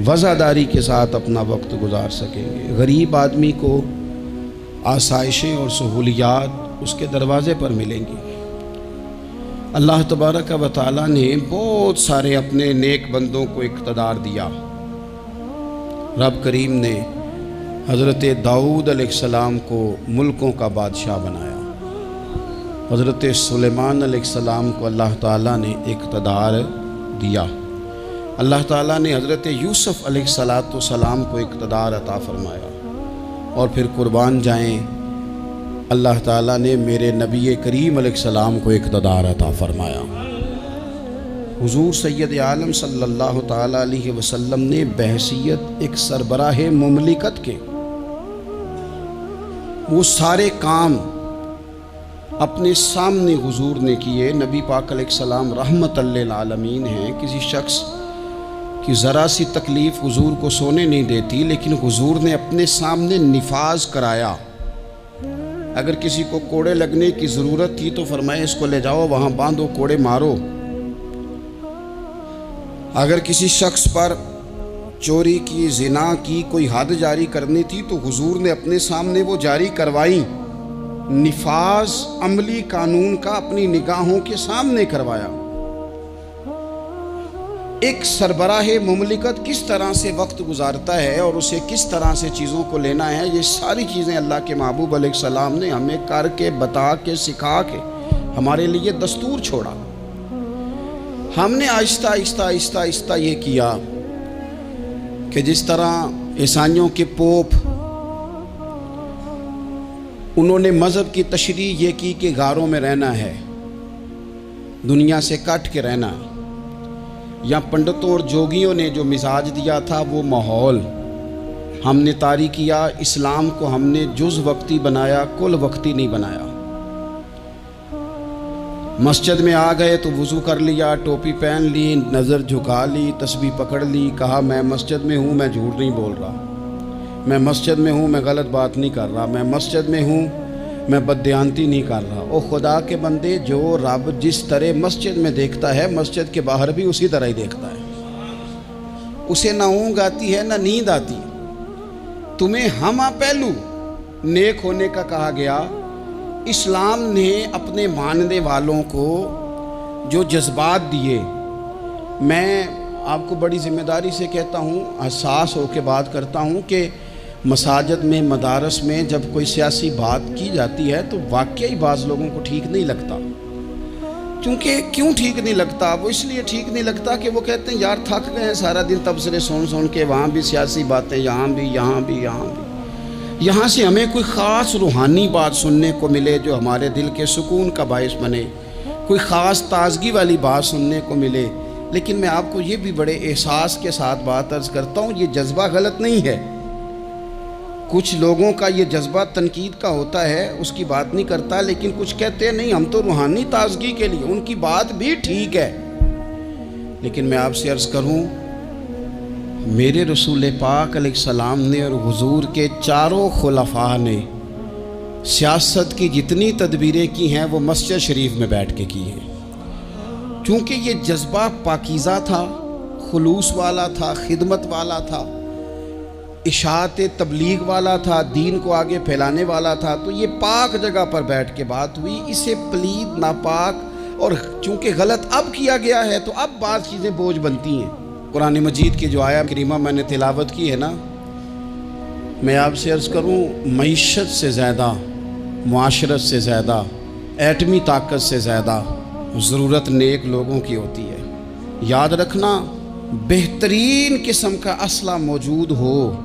وزاداری کے ساتھ اپنا وقت گزار سکیں گے۔ غریب آدمی کو آسائشیں اور سہولیات اس کے دروازے پر ملیں گی۔ اللہ تبارک و تعالیٰ نے بہت سارے اپنے نیک بندوں کو اقتدار دیا۔ رب کریم نے حضرت داؤد علیہ السلام کو ملکوں کا بادشاہ بنایا۔ حضرت سلیمان علیہ السلام کو اللہ تعالیٰ نے اقتدار دیا۔ اللہ تعالیٰ نے حضرت یوسف علیہ السلام کو اقتدار عطا فرمایا۔ اور پھر قربان جائیں، اللہ تعالیٰ نے میرے نبی کریم علیہ السلام کو اقتدار عطا فرمایا۔ حضور سید عالم صلی اللہ تعالیٰ علیہ وسلم نے بحیثیت ایک سربراہ مملکت کے وہ سارے کام اپنے سامنے حضور نے کیے۔ نبی پاک علیہ السلام رحمت للعالمین ہیں۔ کسی شخص کی ذرا سی تکلیف حضور کو سونے نہیں دیتی، لیکن حضور نے اپنے سامنے نفاذ کرایا۔ اگر کسی کو کوڑے لگنے کی ضرورت تھی تو فرمایا اس کو لے جاؤ، وہاں باندھو، کوڑے مارو۔ اگر کسی شخص پر چوری کی، زنا کی کوئی حد جاری کرنی تھی تو حضور نے اپنے سامنے وہ جاری کروائی۔ نفاذ عملی قانون کا اپنی نگاہوں کے سامنے کروایا۔ ایک سربراہ مملکت کس طرح سے وقت گزارتا ہے اور اسے کس طرح سے چیزوں کو لینا ہے، یہ ساری چیزیں اللہ کے محبوب علیہ السلام نے ہمیں کر کے، بتا کے، سکھا کے ہمارے لیے دستور چھوڑا۔ ہم نے آہستہ آہستہ آہستہ آہستہ یہ کیا کہ جس طرح عیسائیوں کے پوپ، انہوں نے مذہب کی تشریح یہ کی کہ غاروں میں رہنا ہے، دنیا سے کٹ کے رہنا۔ یا پنڈتوں اور جوگیوں نے جو مزاج دیا تھا وہ ماحول ہم نے طاری کیا۔ اسلام کو ہم نے جز وقتی بنایا، کل وقتی نہیں بنایا۔ مسجد میں آ گئے تو وضو کر لیا، ٹوپی پہن لی، نظر جھکا لی، تسبیح پکڑ لی، کہا میں مسجد میں ہوں، میں جھوٹ نہیں بول رہا، میں مسجد میں ہوں، میں غلط بات نہیں کر رہا، میں مسجد میں ہوں، میں بددیانتی نہیں کر رہا۔ او خدا کے بندے، جو رب جس طرح مسجد میں دیکھتا ہے مسجد کے باہر بھی اسی طرح ہی دیکھتا ہے۔ اسے نہ اونگ آتی ہے نہ نیند آتی۔ تمہیں ہمہ پہلو نیک ہونے کا کہا گیا۔ اسلام نے اپنے ماننے والوں کو جو جذبات دیے، میں آپ کو بڑی ذمہ داری سے کہتا ہوں، حساس ہو کے بات کرتا ہوں کہ مساجد میں، مدارس میں جب کوئی سیاسی بات کی جاتی ہے تو واقعی بعض لوگوں کو ٹھیک نہیں لگتا۔ کیوں ٹھیک نہیں لگتا؟ وہ اس لیے ٹھیک نہیں لگتا کہ وہ کہتے ہیں یار تھک گئے ہیں سارا دن تبصرے سن کے، وہاں بھی سیاسی باتیں، یہاں بھی۔ یہاں سے ہمیں کوئی خاص روحانی بات سننے کو ملے جو ہمارے دل کے سکون کا باعث بنے، کوئی خاص تازگی والی بات سننے کو ملے۔ لیکن میں آپ کو یہ بھی بڑے احساس کے ساتھ بات عرض کرتا ہوں، یہ جذبہ غلط نہیں ہے۔ کچھ لوگوں کا یہ جذبہ تنقید کا ہوتا ہے، اس کی بات نہیں کرتا، لیکن کچھ کہتے ہیں نہیں ہم تو روحانی تازگی کے لیے، ان کی بات بھی ٹھیک ہے۔ لیکن میں آپ سے عرض کروں، میرے رسول پاک علیہ السلام نے اور حضور کے چاروں خلفاء نے سیاست کی جتنی تدبیریں کی ہیں وہ مسجد شریف میں بیٹھ کے کی ہیں، چونکہ یہ جذبہ پاکیزہ تھا، خلوص والا تھا، خدمت والا تھا، اشاعت تبلیغ والا تھا، دین کو آگے پھیلانے والا تھا۔ تو یہ پاک جگہ پر بیٹھ کے بات ہوئی۔ اسے پلید، ناپاک اور چونکہ غلط اب کیا گیا ہے تو اب بعض چیزیں بوجھ بنتی ہیں۔ قرآن مجید کی جو آیت کریمہ میں نے تلاوت کی ہے نا، میں آپ سے عرض کروں، معیشت سے زیادہ، معاشرت سے زیادہ، ایٹمی طاقت سے زیادہ ضرورت نیک لوگوں کی ہوتی ہے۔ یاد رکھنا، بہترین قسم کا اسلحہ موجود ہو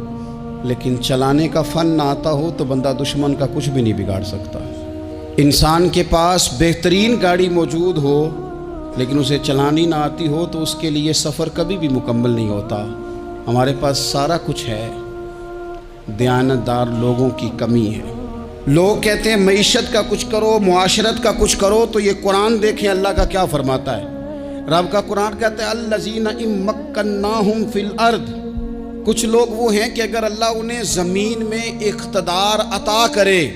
لیکن چلانے کا فن نہ آتا ہو تو بندہ دشمن کا کچھ بھی نہیں بگاڑ سکتا۔ انسان کے پاس بہترین گاڑی موجود ہو لیکن اسے چلانی نہ آتی ہو تو اس کے لیے سفر کبھی بھی مکمل نہیں ہوتا۔ ہمارے پاس سارا کچھ ہے، دیانتدار لوگوں کی کمی ہے۔ لوگ کہتے ہیں معیشت کا کچھ کرو، معاشرت کا کچھ کرو، تو یہ قرآن دیکھیں اللہ کا کیا فرماتا ہے۔ رب کا قرآن کہتا ہے الذین ان مکناہم فی الارض، کچھ لوگ وہ ہیں کہ اگر اللہ انہیں زمین میں اقتدار عطا کرے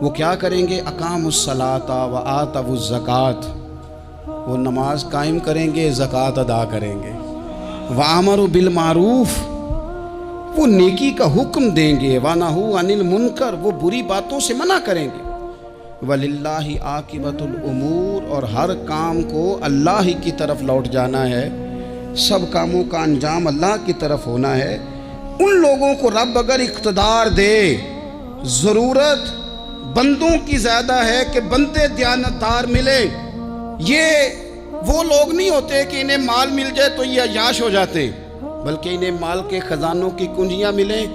وہ کیا کریں گے؟ اقاموا الصلاۃ وآتوا الزکوٰۃ، وہ نماز قائم کریں گے، زکوٰۃ ادا کریں گے، وامروا بالمعروف، وہ نیکی کا حکم دیں گے، وَنَهُوا عَنِ الْمُنْكَرِ، وہ بری باتوں سے منع کریں گے، وَلِلَّهِ عَاقِبَةُ الْأُمُورِ، اور ہر کام کو اللہ ہی کی طرف لوٹ جانا ہے، سب کاموں کا انجام اللہ کی طرف ہونا ہے۔ ان لوگوں کو رب اگر اقتدار دے، ضرورت بندوں کی زیادہ ہے کہ بندے دیانتدار ملے۔ یہ وہ لوگ نہیں ہوتے کہ انہیں مال مل جائے تو یہ عیاش ہو جاتے، بلکہ انہیں مال کے خزانوں کی کنجیاں ملیں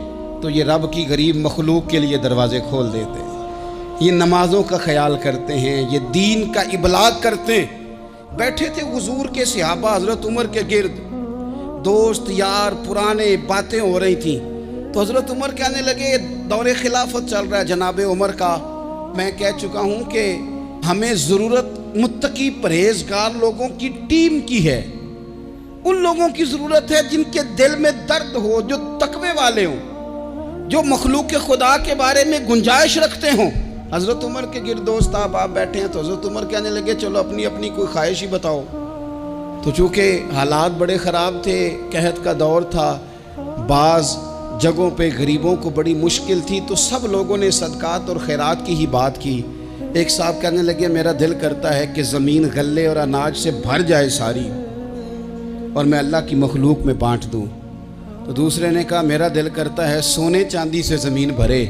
تو یہ رب کی غریب مخلوق کے لیے دروازے کھول دیتے ہیں۔ یہ نمازوں کا خیال کرتے ہیں، یہ دین کا ابلاغ کرتے ہیں۔ بیٹھے تھے حضور کے صحابہ حضرت عمر کے گرد، دوست یار پرانے باتیں ہو رہی تھیں، تو حضرت عمر کہنے لگے دور خلافت چل رہا ہے جناب عمر کا، میں کہہ چکا ہوں کہ ہمیں ضرورت متقی پرہیزگار لوگوں کی ٹیم کی ہے، ان لوگوں کی ضرورت ہے جن کے دل میں درد ہو، جو تقوی والے ہوں، جو مخلوق خدا کے بارے میں گنجائش رکھتے ہوں۔ حضرت عمر کے گرد دوست آپ بیٹھے ہیں، تو حضرت عمر کہنے لگے چلو اپنی اپنی کوئی خواہش ہی بتاؤ۔ تو چونکہ حالات بڑے خراب تھے، قحط کا دور تھا، بعض جگہوں پہ غریبوں کو بڑی مشکل تھی، تو سب لوگوں نے صدقات اور خیرات کی ہی بات کی۔ ایک صاحب کہنے لگے میرا دل کرتا ہے کہ زمین غلے اور اناج سے بھر جائے ساری، اور میں اللہ کی مخلوق میں بانٹ دوں۔ تو دوسرے نے کہا میرا دل کرتا ہے سونے چاندی سے زمین بھرے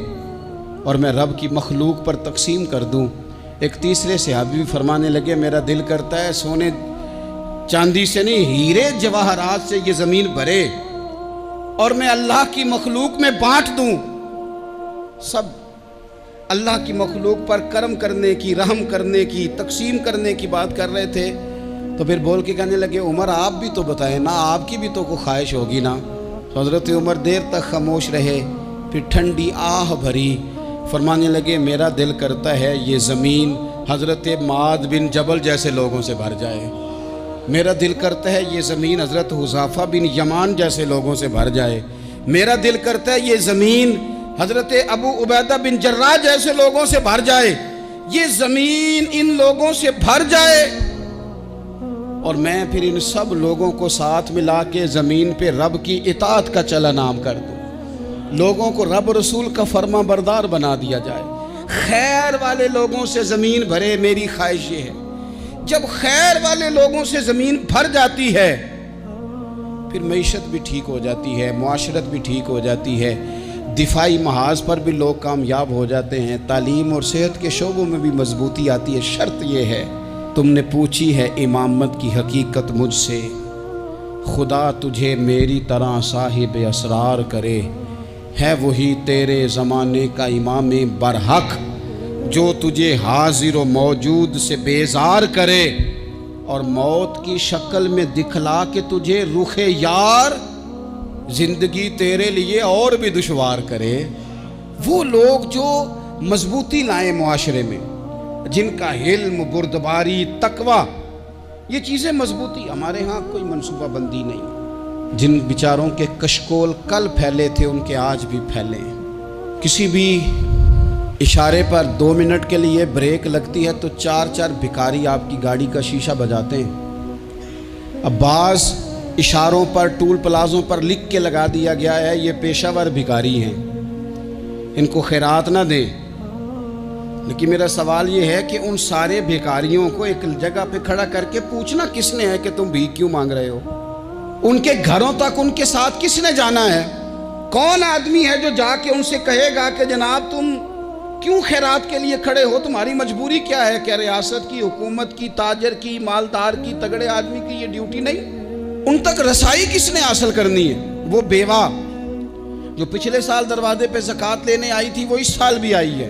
اور میں رب کی مخلوق پر تقسیم کر دوں۔ ایک تیسرے صحابی بھی فرمانے لگے میرا دل کرتا ہے سونے چاندی سے نہیں، ہیرے جواہرات سے یہ زمین بھرے اور میں اللہ کی مخلوق میں بانٹ دوں۔ سب اللہ کی مخلوق پر کرم کرنے کی، رحم کرنے کی، تقسیم کرنے کی بات کر رہے تھے۔ تو پھر بول کے کہنے لگے عمر آپ بھی تو بتائیں نا، آپ کی بھی تو کوئی خواہش ہوگی نا۔ تو حضرت عمر دیر تک خاموش رہے، پھر ٹھنڈی آہ بھری، فرمانے لگے میرا دل کرتا ہے یہ زمین حضرت معاذ بن جبل جیسے لوگوں سے بھر جائے، میرا دل کرتا ہے یہ زمین حضرت حذیفہ بن یمان جیسے لوگوں سے بھر جائے، میرا دل کرتا ہے یہ زمین حضرت ابو عبیدہ بن جراح جیسے لوگوں سے بھر جائے، یہ زمین ان لوگوں سے بھر جائے اور میں پھر ان سب لوگوں کو ساتھ ملا کے زمین پہ رب کی اطاعت کا چلن عام کر دوں، لوگوں کو رب رسول کا فرما بردار بنا دیا جائے، خیر والے لوگوں سے زمین بھرے۔ میری خواہش یہ ہے جب خیر والے لوگوں سے زمین بھر جاتی ہے پھر معیشت بھی ٹھیک ہو جاتی ہے، معاشرت بھی ٹھیک ہو جاتی ہے، دفاعی محاذ پر بھی لوگ کامیاب ہو جاتے ہیں، تعلیم اور صحت کے شعبوں میں بھی مضبوطی آتی ہے۔ شرط یہ ہے تم نے پوچھی ہے امامت کی حقیقت مجھ سے، خدا تجھے میری طرح صاحب اسرار کرے، ہے وہی تیرے زمانے کا امام برحق جو تجھے حاضر و موجود سے بیزار کرے اور موت کی شکل میں دکھلا کے تجھے رخ یار زندگی تیرے لیے اور بھی دشوار کرے۔ وہ لوگ جو مضبوطی لائیں معاشرے میں، جن کا علم، بردباری، تقوی، یہ چیزیں مضبوطی، ہمارے ہاں کوئی منصوبہ بندی نہیں، جن بیچاروں کے کشکول کل پھیلے تھے ان کے آج بھی پھیلے ہیں۔ کسی بھی اشارے پر 2 منٹ کے لیے بریک لگتی ہے تو 4 بھکاری آپ کی گاڑی کا شیشہ بجاتے ہیں۔ اب بعض اشاروں پر ٹول پلازوں پر لکھ کے لگا دیا گیا ہے یہ پیشہ ور بھکاری ہیں، ان کو خیرات نہ دیں، لیکن میرا سوال یہ ہے کہ ان سارے بھکاریوں کو ایک جگہ پہ کھڑا کر کے پوچھنا کس نے ہے کہ تم بھیک کیوں مانگ رہے ہو؟ ان کے گھروں تک ان کے ساتھ کس نے جانا ہے؟ کون آدمی ہے جو جا کے ان سے کہے گا کہ جناب تم کیوں خیرات کے لیے کھڑے ہو، تمہاری مجبوری کیا ہے؟ کہ ریاست کی، حکومت کی، تاجر کی، مالدار کی، تگڑے آدمی کی یہ ڈیوٹی نہیں؟ ان تک رسائی کس نے حاصل کرنی ہے؟ وہ بیوہ جو پچھلے سال دروازے پہ زکوٰۃ لینے آئی تھی وہ اس سال بھی آئی ہے،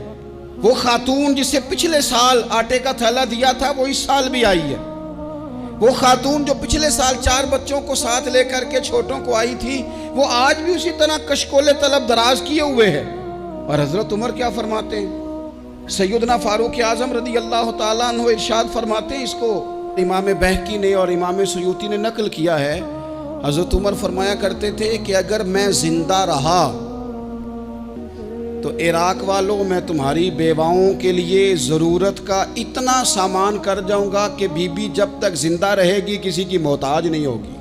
وہ خاتون جسے پچھلے سال آٹے کا تھیلا دیا تھا وہ اس سال بھی آئی ہے، وہ خاتون جو پچھلے سال 4 بچوں کو ساتھ لے کر کے چھوٹوں کو آئی تھی وہ آج بھی اسی طرح کشکول طلب دراز کیے ہوئے ہے۔ اور حضرت عمر کیا فرماتے ہیں؟ سیدنا فاروق اعظم رضی اللہ تعالیٰ عنہ ارشاد فرماتے ہیں، اس کو امام بہقی نے اور امام سیوطی نے نقل کیا ہے، حضرت عمر فرمایا کرتے تھے کہ اگر میں زندہ رہا تو عراق والوں میں تمہاری بیواؤں کے لیے ضرورت کا اتنا سامان کر جاؤں گا کہ بی بی جب تک زندہ رہے گی کسی کی محتاج نہیں ہوگی۔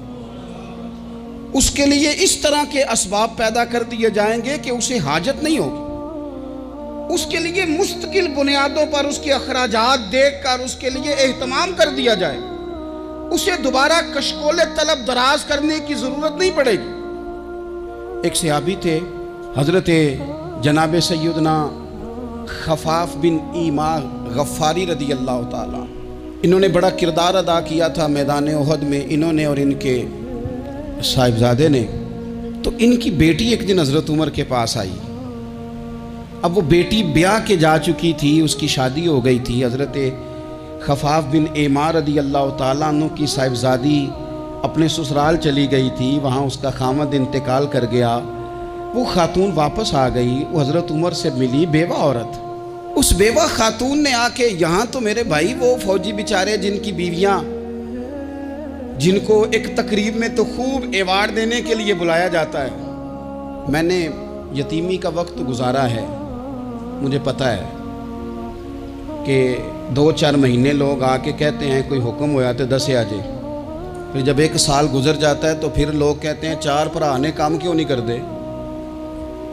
اس کے لیے اس طرح کے اسباب پیدا کر دیے جائیں گے کہ اسے حاجت نہیں ہوگی، اس کے لیے مستقل بنیادوں پر اس کے اخراجات دیکھ کر اس کے لیے اہتمام کر دیا جائے، اسے دوبارہ کشکول طلب دراز کرنے کی ضرورت نہیں پڑے گی۔ ایک صحابی تھے حضرت جناب سیدنا خفاف بن ایما غفاری رضی اللہ تعالیٰ، انہوں نے بڑا کردار ادا کیا تھا میدان احد میں، انہوں نے اور ان کے صاحبزادے نے۔ تو ان کی بیٹی ایک دن حضرت عمر کے پاس آئی، اب وہ بیٹی بیاہ کے جا چکی تھی، اس کی شادی ہو گئی تھی۔ حضرت خفاف بن ایما رضی اللہ تعالیٰ عنہ کی صاحبزادی اپنے سسرال چلی گئی تھی، وہاں اس کا خامد انتقال کر گیا۔ وہ خاتون واپس آ گئی، وہ حضرت عمر سے ملی، بیوہ عورت۔ اس بیوہ خاتون نے آ کے، یہاں تو میرے بھائی وہ فوجی بیچارے جن کی بیویاں، جن کو ایک تقریب میں تو خوب ایوارڈ دینے کے لیے بلایا جاتا ہے، میں نے یتیمی کا وقت گزارا ہے، مجھے پتہ ہے کہ 2-4 مہینے لوگ آ کے کہتے ہیں کوئی حکم ہو جاتے 10 آ جائے، پھر جب 1 سال گزر جاتا ہے تو پھر لوگ کہتے ہیں 4 بھرا نے کام کیوں نہیں کر دے۔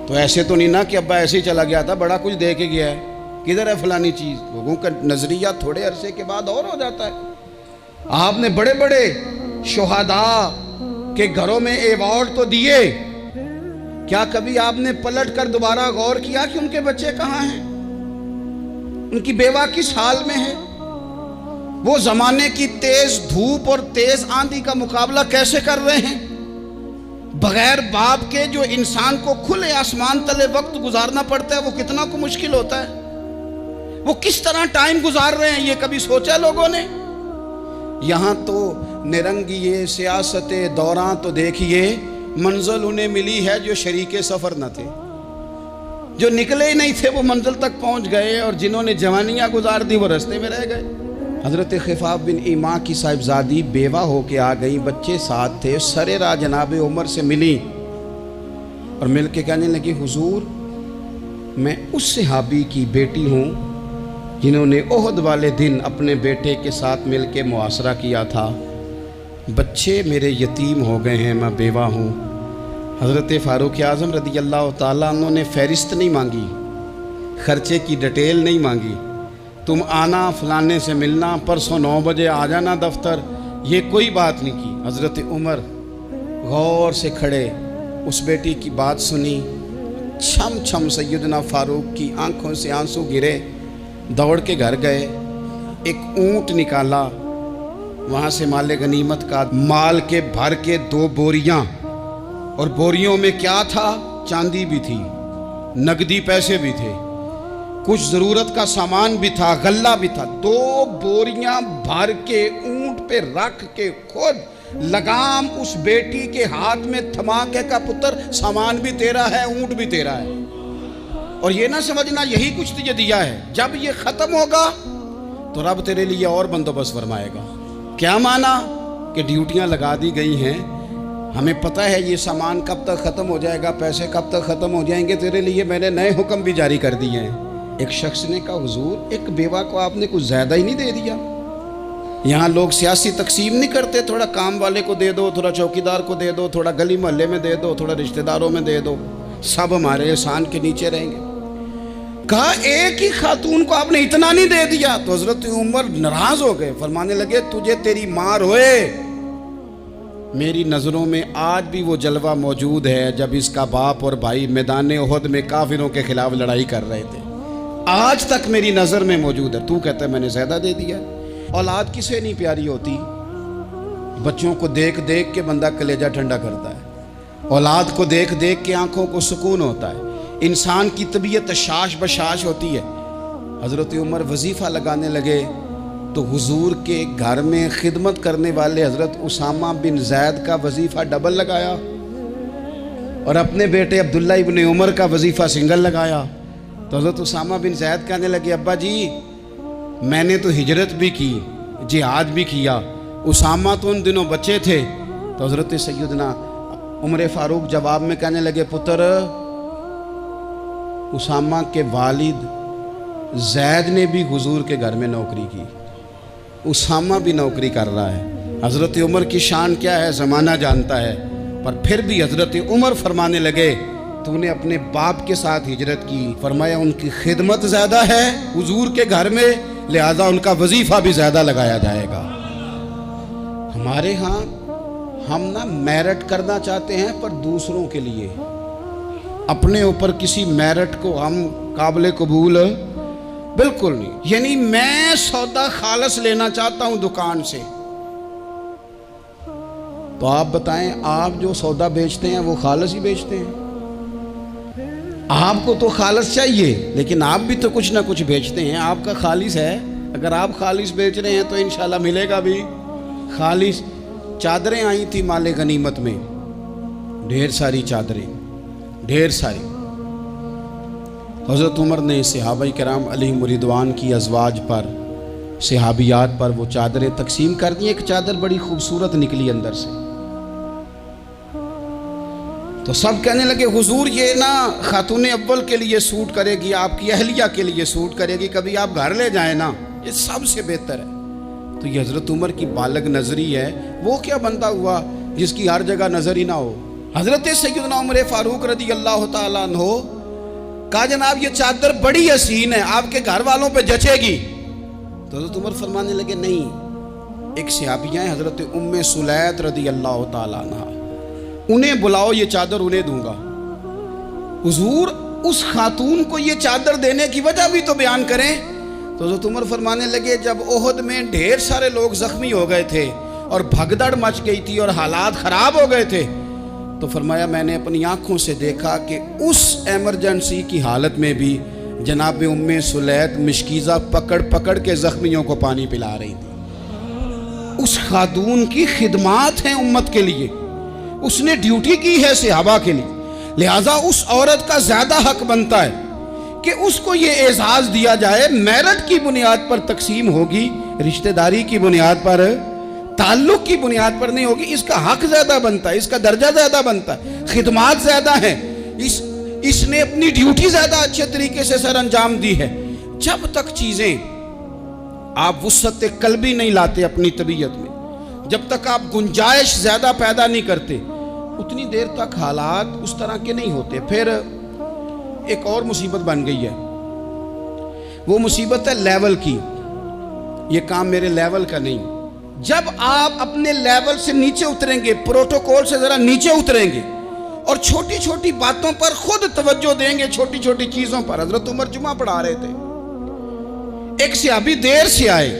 تو ایسے تو نہیں نا کہ ابا ایسے ہی چلا گیا تھا، بڑا کچھ دے کے گیا ہے، کدھر ہے فلانی چیز۔ لوگوں کا نظریہ تھوڑے عرصے کے بعد اور ہو جاتا ہے۔ آپ نے بڑے بڑے شہداء کے گھروں میں ایوارڈ تو دیے، کیا کبھی آپ نے پلٹ کر دوبارہ غور کیا کہ ان کے بچے کہاں ہیں، ان کی بیوہ کس حال میں ہے، وہ زمانے کی تیز دھوپ اور تیز آندھی کا مقابلہ کیسے کر رہے ہیں؟ بغیر باپ کے جو انسان کو کھلے آسمان تلے وقت گزارنا پڑتا ہے وہ کتنا کو مشکل ہوتا ہے، وہ کس طرح ٹائم گزار رہے ہیں، یہ کبھی سوچا لوگوں نے؟ یہاں تو نرنگیے سیاست دوران تو دیکھیے منزل انہیں ملی ہے جو شریک سفر نہ تھے، جو نکلے ہی نہیں تھے وہ منزل تک پہنچ گئے، اور جنہوں نے جوانیاں گزار دی وہ رستے میں رہ گئے۔ حضرت خفاف بن ایما کی صاحبزادی بیوہ ہو کے آ گئی، بچے ساتھ تھے، سرے راہ جناب عمر سے ملی اور مل کے کہنے لگی حضور میں اس صحابی کی بیٹی ہوں جنہوں نے احد والے دن اپنے بیٹے کے ساتھ مل کے محاصرہ کیا تھا، بچے میرے یتیم ہو گئے ہیں، میں بیوہ ہوں۔ حضرت فاروق اعظم رضی اللہ تعالیٰ عنہ نے فہرست نہیں مانگی، خرچے کی ڈیٹیل نہیں مانگی، تم آنا فلانے سے ملنا، پرسوں 9 بجے آ جانا دفتر، یہ کوئی بات نہیں کی۔ حضرت عمر غور سے کھڑے، اس بیٹی کی بات سنی، چھم چھم سیدنا فاروق کی آنکھوں سے آنسو گرے، دوڑ کے گھر گئے، ایک اونٹ نکالا، وہاں سے مال غنیمت کا مال کے بھر کے 2 بوریاں، اور بوریوں میں کیا تھا؟ چاندی بھی تھی، نقدی پیسے بھی تھے، کچھ ضرورت کا سامان بھی تھا، غلہ بھی تھا۔ 2 بوریاں بھر کے اونٹ پہ رکھ کے خود لگام اس بیٹی کے ہاتھ میں تھما کے کہا پتر سامان بھی تیرا ہے، اونٹ بھی تیرا ہے، اور یہ نہ سمجھنا یہی کچھ تجھے دیا ہے، جب یہ ختم ہوگا تو رب تیرے لیے اور بندوبست فرمائے گا۔ کیا مانا کہ ڈیوٹیاں لگا دی گئی ہیں، ہمیں پتہ ہے یہ سامان کب تک ختم ہو جائے گا، پیسے کب تک ختم ہو جائیں گے، تیرے لیے میں نے نئے حکم بھی جاری کر دیے ہیں۔ ایک شخص نے کہا حضور ایک بیوہ کو آپ نے کچھ زیادہ ہی نہیں دے دیا؟ یہاں لوگ سیاسی تقسیم نہیں کرتے، تھوڑا کام والے کو دے دو، تھوڑا چوکیدار کو دے دو، تھوڑا گلی محلے میں دے دو، تھوڑا رشتہ داروں میں دے دو، سب ہمارے احسان کے نیچے رہیں گے۔ کہا ایک ہی خاتون کو آپ نے اتنا نہیں دے دیا؟ تو حضرت عمر ناراض ہو گئے، فرمانے لگے تجھے تیری مار ہوئے، میری نظروں میں آج بھی وہ جلوہ موجود ہے جب اس کا باپ اور بھائی میدان احد میں کافروں کے خلاف لڑائی کر رہے تھے، آج تک میری نظر میں موجود ہے۔ تو کہتا ہے میں نے زیادہ دے دیا؟ اولاد کسے نہیں پیاری ہوتی؟ بچوں کو دیکھ دیکھ کے بندہ کلیجہ ٹھنڈا کرتا ہے، اولاد کو دیکھ دیکھ کے آنکھوں کو سکون ہوتا ہے، انسان کی طبیعت شاش بشاش ہوتی ہے۔ حضرت عمر وظیفہ لگانے لگے تو حضور کے گھر میں خدمت کرنے والے حضرت اسامہ بن زید کا وظیفہ ڈبل لگایا اور اپنے بیٹے عبداللہ ابن عمر کا وظیفہ سنگل لگایا۔ تو حضرت اسامہ بن زید کہنے لگے ابا جی میں نے تو ہجرت بھی کی، جہاد بھی کیا، اسامہ تو ان دنوں بچے تھے۔ تو حضرت سیدنا عمر فاروق جواب میں کہنے لگے پتر اسامہ کے والد زید نے بھی حضور کے گھر میں نوکری کی، اسامہ بھی نوکری کر رہا ہے۔ حضرت عمر کی شان کیا ہے زمانہ جانتا ہے، پر پھر بھی حضرت عمر فرمانے لگے تو نے اپنے باپ کے ساتھ ہجرت کی، فرمایا ان کی خدمت زیادہ ہے حضور کے گھر میں، لہذا ان کا وظیفہ بھی زیادہ لگایا جائے گا۔ ہمارے ہاں ہم نہ میرٹ کرنا چاہتے ہیں پر دوسروں کے لیے، اپنے اوپر کسی میرٹ کو ہم قابل قبول بالکل نہیں۔ یعنی میں سودا خالص لینا چاہتا ہوں دکان سے، تو آپ بتائیں آپ جو سودا بیچتے ہیں وہ خالص ہی بیچتے ہیں؟ آپ کو تو خالص چاہیے لیکن آپ بھی تو کچھ نہ کچھ بیچتے ہیں، آپ کا خالص ہے۔ اگر آپ خالص بیچ رہے ہیں تو انشاءاللہ ملے گا بھی خالص۔ چادریں آئی تھی مال غنیمت میں، ڈھیر ساری چادریں، ڈھیر ساری۔ حضرت عمر نے صحابہ کرام علیہم رضوان کی ازواج پر، صحابیات پر وہ چادریں تقسیم کر دی۔ ایک چادر بڑی خوبصورت نکلی اندر سے، تو سب کہنے لگے حضور یہ نا خاتون اول کے لیے سوٹ کرے گی، آپ کی اہلیہ کے لیے سوٹ کرے گی، کبھی آپ گھر لے جائیں نا، یہ سب سے بہتر ہے۔ تو یہ حضرت عمر کی بالغ نظری ہے، وہ کیا بندہ ہوا جس کی ہر جگہ نظر ہی نہ ہو۔ حضرت سیدنا عمر فاروق رضی اللہ تعالیٰ عنہ کہا جناب یہ چادر بڑی حسین ہے، آپ کے گھر والوں پہ جچے گی؟ تو حضرت عمر فرمانے لگے نہیں، ایک صحابیہ ہیں حضرت ام سلیت رضی اللہ تعالیٰ عنہ، انہیں بلاؤ، یہ چادر انہیں دوں گا۔ حضور اس خاتون کو یہ چادر دینے کی وجہ بھی تو بیان کریں۔ تو حضرت عمر فرمانے لگے جب احد میں ڈھیر سارے لوگ زخمی ہو گئے تھے اور بھگدڑ مچ گئی تھی اور حالات خراب ہو گئے تھے، تو فرمایا میں نے اپنی آنکھوں سے دیکھا کہ اس ایمرجنسی کی حالت میں بھی جناب ام سلیت مشکیزہ پکڑ پکڑ کے زخمیوں کو پانی پلا رہی تھی۔ اس خاتون کی خدمات ہیں امت کے لیے، اس نے ڈیوٹی کی ہے صحابہ کے لیے، لہٰذا اس عورت کا زیادہ حق بنتا ہے کہ اس کو یہ اعزاز دیا جائے۔ میرٹ کی بنیاد پر تقسیم ہوگی، رشتہ داری کی بنیاد پر، تعلق کی بنیاد پر نہیں ہوگی۔ اس کا حق زیادہ بنتا ہے، اس کا درجہ زیادہ بنتا ہے، خدمات زیادہ ہیں، اس نے اپنی ڈیوٹی زیادہ اچھے طریقے سے سر انجام دی ہے۔ جب تک چیزیں آپ وسعت قلبی نہیں لاتے اپنی طبیعت میں، جب تک آپ گنجائش زیادہ پیدا نہیں کرتے، اتنی دیر تک حالات اس طرح کے نہیں ہوتے۔ پھر ایک اور مصیبت بن گئی ہے، وہ مصیبت ہے لیول کی۔ یہ کام میرے لیول کا نہیں۔ جب آپ اپنے لیول سے نیچے اتریں گے، پروٹوکول سے ذرا نیچے اتریں گے اور چھوٹی چھوٹی باتوں پر خود توجہ دیں گے، چھوٹی چھوٹی چیزوں پر۔ حضرت عمر جمعہ پڑھا رہے تھے، ایک صحابی دیر سے آئے۔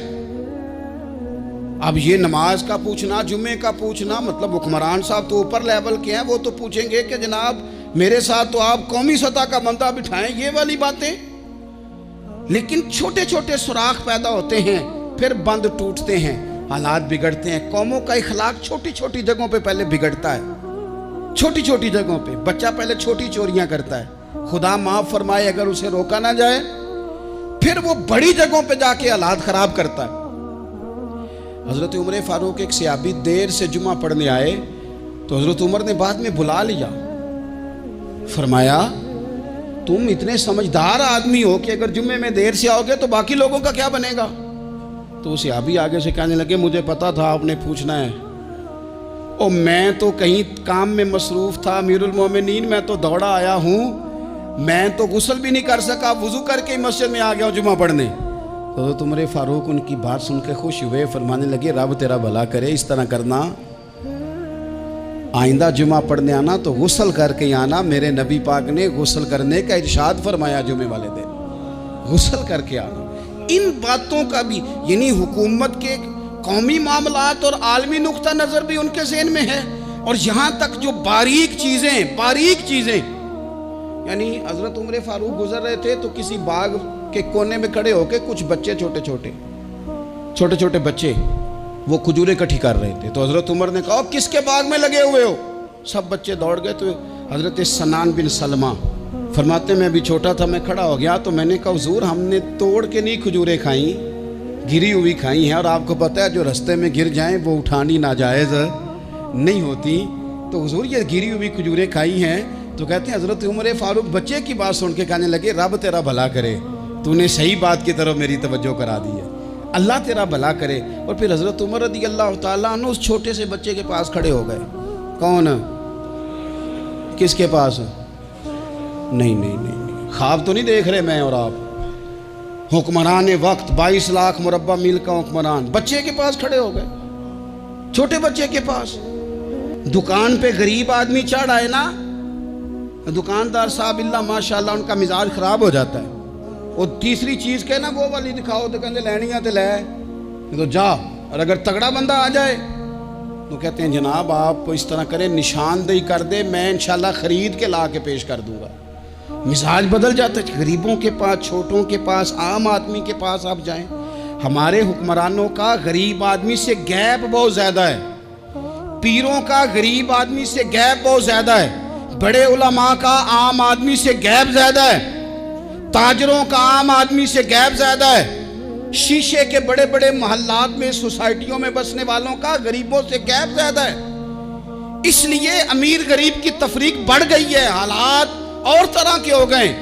اب یہ نماز کا پوچھنا، جمعے کا پوچھنا، مطلب حکمران صاحب تو اوپر لیول کے ہیں، وہ تو پوچھیں گے کہ جناب میرے ساتھ تو آپ قومی سطح کا بندہ بٹھائیں، یہ والی باتیں۔ لیکن چھوٹے چھوٹے سوراخ پیدا ہوتے ہیں، پھر بند ٹوٹتے ہیں، حالات بگڑتے ہیں۔ قوموں کا اخلاق چھوٹی چھوٹی جگہوں پہ پہلے بگڑتا ہے، چھوٹی چھوٹی جگہوں پہ۔ بچہ پہلے چھوٹی چوریاں کرتا ہے، خدا معاف فرمائے اگر اسے روکا نہ جائے، پھر وہ بڑی جگہوں پہ جا کے حالات خراب کرتا ہے۔ حضرت عمر فاروق ایک صحابی دیر سے جمعہ پڑھنے آئے، تو حضرت عمر نے بعد میں بلا لیا، فرمایا تم اتنے سمجھدار آدمی ہو کہ اگر جمعے میں دیر سے آؤ گے تو باقی لوگوں کا کیا بنے گا؟ تو صحابی آگے سے کہنے لگے مجھے پتا تھا آپ نے پوچھنا ہے، اور میں تو کہیں کام میں مصروف تھا، امیر المومنین میں تو دوڑا آیا ہوں، میں تو غسل بھی نہیں کر سکا، وضو کر کے مسجد میں آ گیا ہوں جمعہ پڑھنے۔ تو حضرت عمر فاروق ان کی بات سن کے خوش ہوئے، فرمانے لگے رب تیرا بھلا کرے، اس طرح کرنا، آئندہ جمعہ پڑھنے آنا تو غسل کر کے آنا، میرے نبی پاک نے غسل کرنے کا ارشاد فرمایا جمعے والے دن، غسل کر کے آنا۔ ان باتوں کا بھی، یعنی حکومت کے قومی معاملات اور عالمی نقطہ نظر بھی ان کے ذہن میں ہے، اور یہاں تک جو باریک چیزیں، یعنی حضرت عمر فاروق گزر رہے تھے تو کسی باغ کے کونے میں کھڑے ہو کے کچھ بچے چھوٹے چھوٹے بچے وہ کھجوریں اکٹھی کر رہے تھے، تو حضرت عمر نے کہا کس کے باغ میں لگے ہوئے ہو؟ سب بچے دوڑ گئے، تو حضرت سنان بن سلمہ فرماتے میں بھی چھوٹا تھا، میں کھڑا ہو گیا، تو میں نے کہا حضور ہم نے توڑ کے نہیں کھجوریں کھائیں، گری ہوئی کھائی ہیں، اور آپ کو پتہ ہے جو رستے میں گر جائیں وہ اٹھانی ناجائز نہیں ہوتی، تو حضور یہ گری ہوئی کھجوریں کھائی ہیں۔ تو کہتے ہیں حضرت عمر فاروق بچے کی بات سن کے کہنے لگے رب تیرا بھلا کرے، تو نے صحیح بات کی طرف میری توجہ کرا دی ہے، اللہ تیرا بھلا کرے۔ اور پھر حضرت عمر رضی اللہ تعالیٰ عنہ اس چھوٹے سے بچے کے پاس کھڑے ہو گئے، کون؟ کس کے پاس؟ نہیں، خواب تو نہیں دیکھ رہے میں اور آپ؟ حکمران وقت 22 لاکھ مربع میل کا حکمران بچے کے پاس کھڑے ہو گئے، چھوٹے بچے کے پاس۔ دکان پہ غریب آدمی چڑھ آئے نا، دکاندار صاحب اللہ ماشاءاللہ ان کا مزاج خراب ہو جاتا ہے۔ وہ تیسری چیز کہ نا وہ والی دکھاؤ تو کہتے لینیاں تے لے تو جا، اور اگر تگڑا بندہ آ جائے تو کہتے ہیں جناب آپ اس طرح کریں، نشاندہی کر دے، میں انشاءاللہ خرید کے لا کے پیش کر دوں گا۔ مزاج بدل جاتا ہے، غریبوں کے پاس، چھوٹوں کے پاس، عام آدمی کے پاس آپ جائیں۔ ہمارے حکمرانوں کا غریب آدمی سے گیپ بہت زیادہ ہے، پیروں کا غریب آدمی سے گیپ بہت زیادہ ہے، بڑے علماء کا عام آدمی سے گیپ زیادہ ہے، تاجروں کا عام آدمی سے گیپ زیادہ ہے، شیشے کے بڑے بڑے محلات میں، سوسائٹیوں میں بسنے والوں کا غریبوں سے گیپ زیادہ ہے۔ اس لیے امیر غریب کی تفریق بڑھ گئی ہے، حالات اور طرح کے ہو گئے۔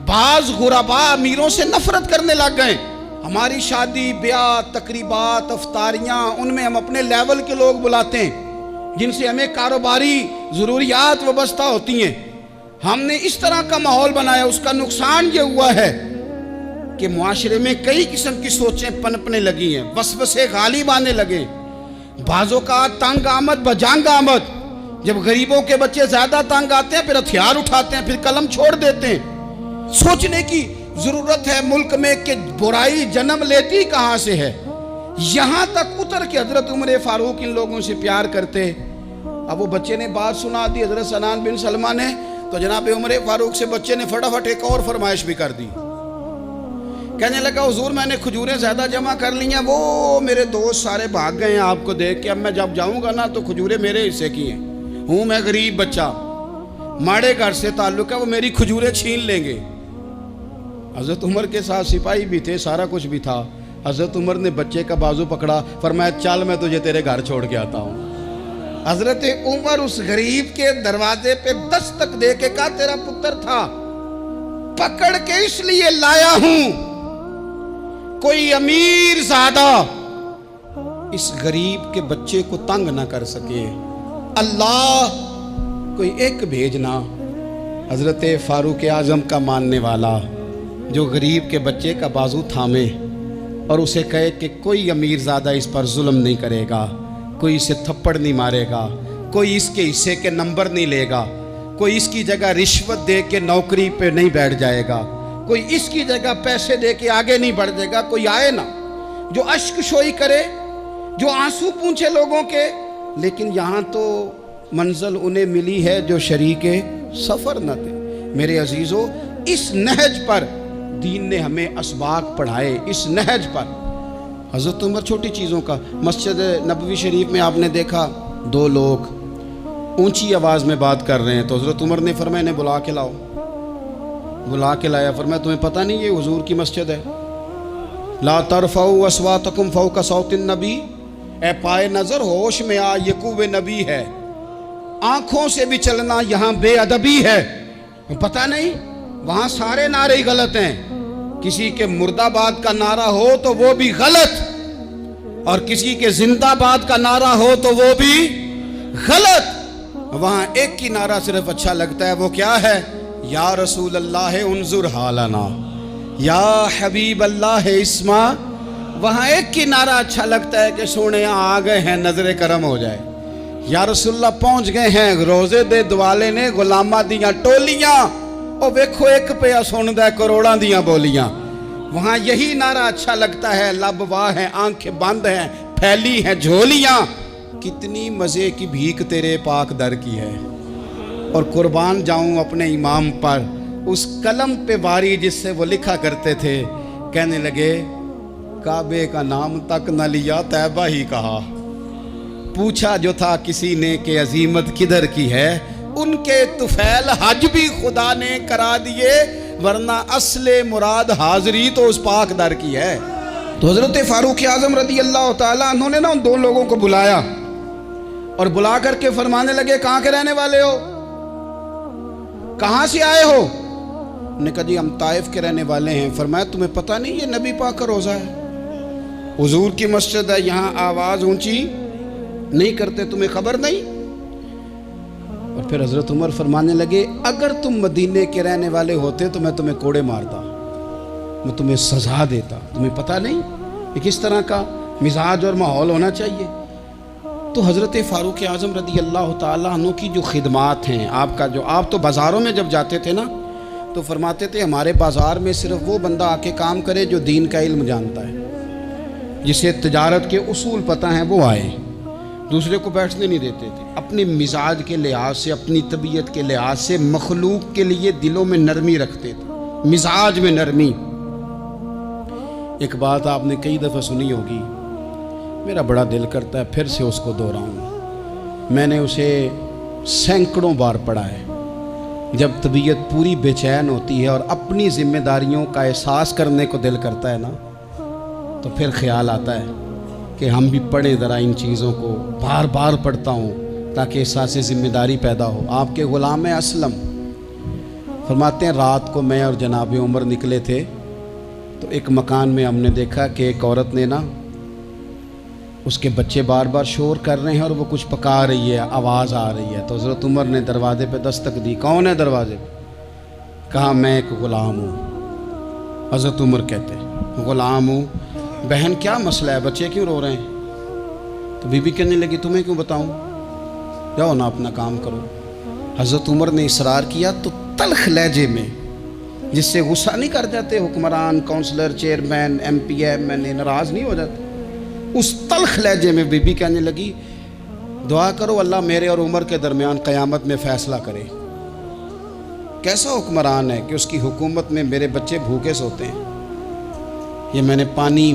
بعض غربا امیروں سے نفرت کرنے لگ گئے۔ ہماری شادی بیاہ تقریبات افطاریاں، ان میں ہم اپنے لیول کے لوگ بلاتے ہیں جن سے ہمیں کاروباری ضروریات وابستہ ہوتی ہیں۔ ہم نے اس طرح کا ماحول بنایا، اس کا نقصان یہ ہوا ہے کہ معاشرے میں کئی قسم کی سوچیں پنپنے لگی ہیں، وسوسے غالب آنے لگے۔ بعضوں کا تنگ آمد بجنگ آمد، جب غریبوں کے بچے زیادہ تنگ آتے ہیں پھر ہتھیار اٹھاتے ہیں، پھر قلم چھوڑ دیتے ہیں۔ سوچنے کی ضرورت ہے ملک میں کہ برائی جنم لیتی کہاں سے ہے۔ یہاں تک اتر کے حضرت عمر فاروق ان لوگوں سے پیار کرتے۔ اب وہ بچے نے بات سنا دی حضرت سنان بن سلمہ نے، تو جناب عمر فاروق سے بچے نے فٹافٹ ایک اور فرمائش بھی کر دی۔ کہنے لگا حضور میں نے کھجوریں زیادہ جمع کر لی ہیں، وہ میرے دوست سارے بھاگ گئے ہیں آپ کو دیکھ کے، اب میں جب جاؤں گا نا تو کھجوریں میرے حصے کی ہیں، ہوں میں غریب بچہ، ماڑے گھر سے تعلق ہے، وہ میری کھجوریں چھین لیں گے۔ حضرت عمر کے ساتھ سپاہی بھی تھے، سارا کچھ بھی تھا۔ حضرت عمر نے بچے کا بازو پکڑا، فرمایا چل میں تجھے تیرے گھر چھوڑ کے آتا ہوں۔ حضرت عمر اس غریب کے دروازے پہ دستک دے کے کہا تیرا پتر تھا، پکڑ کے اس لیے لایا ہوں کوئی امیر زادہ اس غریب کے بچے کو تنگ نہ کر سکے، اللہ کوئی ایک بھیجنا حضرت فاروق اعظم کا ماننے والا جو غریب کے بچے کا بازو تھامے اور اسے کہے کہ کوئی امیر زادہ اس پر ظلم نہیں کرے گا، کوئی اسے تھپڑ نہیں مارے گا، کوئی اس کے حصے کے نمبر نہیں لے گا، کوئی اس کی جگہ رشوت دے کے نوکری پہ نہیں بیٹھ جائے گا، کوئی اس کی جگہ پیسے دے کے آگے نہیں بڑھ جائے گا، کوئی آئے نا جو اشک شوئی کرے، جو آنسو پونچھے لوگوں کے۔ لیکن یہاں تو منزل انہیں ملی ہے جو شریک سفر نہ تھے۔ میرے عزیزو، اس نہج پر دین نے ہمیں اسباق پڑھائے، اس نہج پر۔ حضرت عمر چھوٹی چیزوں کا، مسجد نبوی شریف میں آپ نے دیکھا دو لوگ اونچی آواز میں بات کر رہے ہیں، تو حضرت عمر نے فرمایا انہیں بلا کے لاؤ۔ بلا کے لایا، فرمایا تمہیں پتہ نہیں یہ حضور کی مسجد ہے؟ لا ترفعوا اصواتکم فوق صوت النبی، اے پائے نظر ہوش میں آ، یہ کوہ نبی ہے، آنکھوں سے بھی چلنا یہاں بے ادبی ہے۔ پتہ نہیں وہاں سارے نعرے غلط ہیں، کسی کے مرد آباد کا نعرہ ہو تو وہ بھی غلط، اور کسی کے زندہ باد کا نعرہ ہو تو وہ بھی غلط۔ وہاں ایک کی نعرہ صرف اچھا لگتا ہے، وہ کیا ہے؟ یا رسول اللہ انظر حالنا، یا حبیب اللہ اسما۔ وہاں ایک کی نعرہ اچھا لگتا ہے کہ سونے آ گئے ہیں، نظر کرم ہو جائے، یا رسول اللہ پہنچ گئے ہیں، روزے دے دوالے نے غلامہ دیاں ٹولیاں، او ویکھو ایک پیا سن دے کروڑاں دیاں بولیاں۔ وہاں یہی نعرہ اچھا لگتا ہے، لب واہ ہیں، آنکھیں بند ہیں، پھیلی ہیں جھولیاں، کتنی مزے کی بھیک تیرے پاک در کی ہے۔ اور قربان جاؤں اپنے امام پر، اس قلم پہ باری جس سے وہ لکھا کرتے تھے، کہنے لگے کعبے کا نام تک نہ لیا، طیبہ ہی کہا۔ پوچھا جو تھا کسی نے کہ عظیمت کدھر کی ہے، ان کے طفیل حج بھی خدا نے کرا دیے، ورنہ اصل مراد حاضری تو اس پاک در کی ہے۔ تو حضرت فاروق اعظم رضی اللہ تعالیٰ انہوں نے نا ان دو لوگوں کو بلایا اور بلا کر کے فرمانے لگے کہاں کے رہنے والے ہو، کہاں سے آئے ہو؟ انہوں نے کہا جی ہم طائف کے رہنے والے ہیں۔ فرمایا تمہیں پتہ نہیں یہ نبی پاک کا روزہ ہے، حضور کی مسجد ہے، یہاں آواز اونچی نہیں کرتے، تمہیں خبر نہیں؟ اور پھر حضرت عمر فرمانے لگے اگر تم مدینے کے رہنے والے ہوتے تو میں تمہیں کوڑے مارتا، میں تمہیں سزا دیتا، تمہیں پتہ نہیں کہ کس طرح کا مزاج اور ماحول ہونا چاہیے۔ تو حضرت فاروق اعظم رضی اللہ تعالیٰ عنہ کی جو خدمات ہیں، آپ تو بازاروں میں جب جاتے تھے نا تو فرماتے تھے ہمارے بازار میں صرف وہ بندہ آ کے کام کرے جو دین کا علم جانتا ہے، جسے تجارت کے اصول پتہ ہیں وہ آئے، دوسرے کو بیٹھنے نہیں دیتے تھے۔ اپنے مزاج کے لحاظ سے، اپنی طبیعت کے لحاظ سے مخلوق کے لیے دلوں میں نرمی رکھتے تھے، مزاج میں نرمی۔ ایک بات آپ نے کئی دفعہ سنی ہوگی، میرا بڑا دل کرتا ہے پھر سے اس کو دہراؤں، میں نے اسے سینکڑوں بار پڑھا ہے۔ جب طبیعت پوری بے چین ہوتی ہے اور اپنی ذمہ داریوں کا احساس کرنے کو دل کرتا ہے نا، تو پھر خیال آتا ہے کہ ہم بھی پڑھیں ذرا ان چیزوں کو، بار بار پڑھتا ہوں تاکہ احساس ذمہ داری پیدا ہو۔ آپ کے غلام اسلم فرماتے ہیں رات کو میں اور جناب عمر نکلے تھے تو ایک مکان میں ہم نے دیکھا کہ ایک عورت نے نا، اس کے بچے بار بار شور کر رہے ہیں اور وہ کچھ پکا رہی ہے، آواز آ رہی ہے۔ تو حضرت عمر نے دروازے پہ دستک دی، کون ہے دروازے پہ؟ کہا میں ایک غلام ہوں۔ حضرت عمر کہتے غلام ہوں، بہن کیا مسئلہ ہے، بچے کیوں رو رہے ہیں؟ تو بی بی کہنے لگی تمہیں کیوں بتاؤں، جاؤ نا اپنا کام کرو۔ حضرت عمر نے اصرار کیا تو تلخ لہجے میں، جس سے غصہ نہیں کر جاتے حکمران، councillor, chairman, M P M N A ناراض نہیں ہو جاتے، اس تلخ لہجے میں بی بی کہنے لگی دعا کرو اللہ میرے اور عمر کے درمیان قیامت میں فیصلہ کرے۔ کیسا حکمران ہے کہ اس کی حکومت میں میرے بچے بھوکے سوتے ہیں، یہ میں نے پانی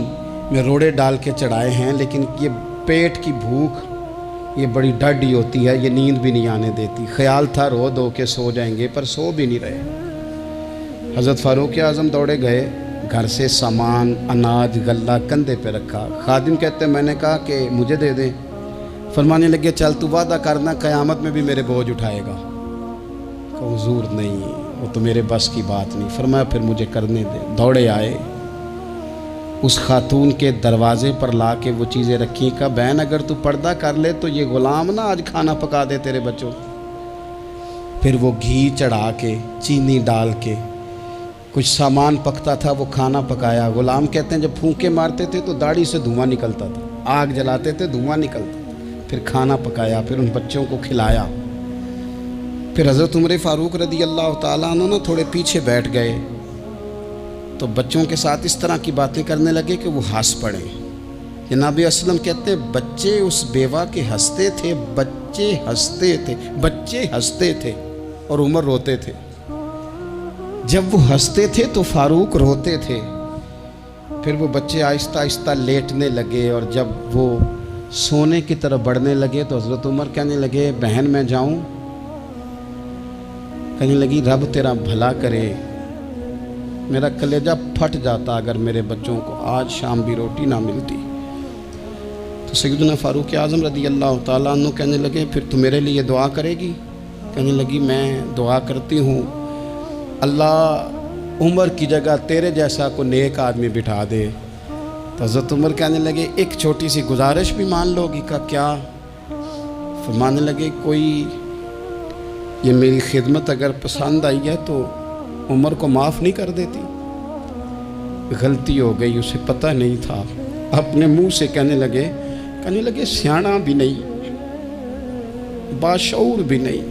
میں روڑے ڈال کے چڑھائے ہیں، لیکن یہ پیٹ کی بھوک یہ بڑی ڈاڈھی ہوتی ہے، یہ نیند بھی نہیں آنے دیتی۔ خیال تھا رو دو کے سو جائیں گے پر سو بھی نہیں رہے۔ حضرت فاروق اعظم دوڑے گئے، گھر سے سامان، اناج، غلہ کندھے پہ رکھا۔ خادم کہتے ہیں میں نے کہا کہ مجھے دے دیں، فرمانے لگے چل تو وعدہ کرنا قیامت میں بھی میرے بوجھ اٹھائے گا۔ کہ حضور نہیں، وہ تو میرے بس کی بات نہیں۔ فرمایا پھر مجھے کرنے دے۔ دوڑے آئے، اس خاتون کے دروازے پر لا کے وہ چیزیں رکھی، کہا بہن اگر تو پردہ کر لے تو یہ غلام نہ آج کھانا پکا دے تیرے بچوں۔ پھر وہ گھی چڑھا کے، چینی ڈال کے، کچھ سامان پکتا تھا وہ کھانا پکایا۔ غلام کہتے ہیں جب پھونکے مارتے تھے تو داڑھی سے دھواں نکلتا تھا، آگ جلاتے تھے دھواں نکلتا تھا، پھر کھانا پکایا، پھر ان بچوں کو کھلایا۔ پھر حضرت عمر فاروق رضی اللہ تعالیٰ عنہ تھوڑے پیچھے بیٹھ گئے تو بچوں کے ساتھ اس طرح کی باتیں کرنے لگے کہ وہ ہنس پڑے۔ جناب اسلم کہتے ہیں بچے اس بیوہ کے ہنستے تھے، بچے ہنستے تھے اور عمر روتے تھے۔ جب وہ ہنستے تھے تو فاروق روتے تھے۔ پھر وہ بچے آہستہ آہستہ لیٹنے لگے، اور جب وہ سونے کی طرف بڑھنے لگے تو حضرت عمر کہنے لگے بہن میں جاؤں؟ کہنے لگی رب تیرا بھلا کرے، میرا کلیجہ پھٹ جاتا اگر میرے بچوں کو آج شام بھی روٹی نہ ملتی۔ تو سیدنا فاروق اعظم رضی اللہ تعالیٰ عنہ کہنے لگے پھر تو میرے لیے دعا کرے گی؟ کہنے لگی میں دعا کرتی ہوں اللہ عمر کی جگہ تیرے جیسا کو نیک آدمی بٹھا دے۔ تو حضرت عمر کہنے لگے ایک چھوٹی سی گزارش بھی مان لو گی؟ کا کیا؟ فرمانے لگے کوئی یہ میری خدمت اگر پسند آئی ہے تو عمر کو معاف نہیں کر دیتی؟ غلطی ہو گئی، اسے پتہ نہیں تھا۔ اپنے منہ سے کہنے لگے سیاںا بھی نہیں، باشعور بھی نہیں،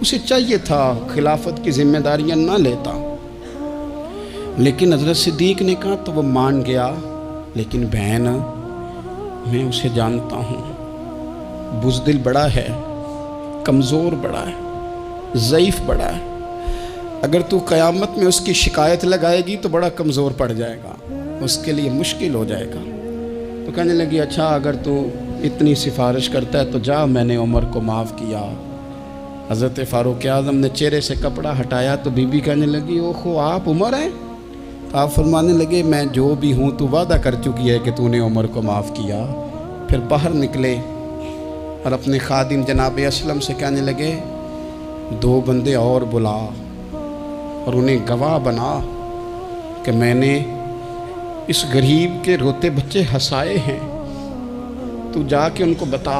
اسے چاہیے تھا خلافت کی ذمہ داریاں نہ لیتا۔ لیکن حضرت صدیق نے کہا تو وہ مان گیا، لیکن بہن میں اسے جانتا ہوں، بزدل بڑا ہے، کمزور بڑا ہے، ضعیف بڑا ہے، اگر تو قیامت میں اس کی شکایت لگائے گی تو بڑا کمزور پڑ جائے گا، اس کے لیے مشکل ہو جائے گا۔ تو کہنے لگی اچھا اگر تو اتنی سفارش کرتا ہے تو جا، میں نے عمر کو معاف کیا۔ حضرت فاروق اعظم نے چہرے سے کپڑا ہٹایا تو بی بی کہنے لگی اوہو آپ عمر ہیں؟ تو آپ فرمانے لگے میں جو بھی ہوں تو وعدہ کر چکی ہے کہ تو نے عمر کو معاف کیا۔ پھر باہر نکلے اور اپنے خادم جناب اسلم سے کہنے لگے 2 بندے اور بلا اور انہیں گواہ بنا کہ میں نے اس غریب کے روتے بچے ہنسائے ہیں، تو جا کے ان کو بتا۔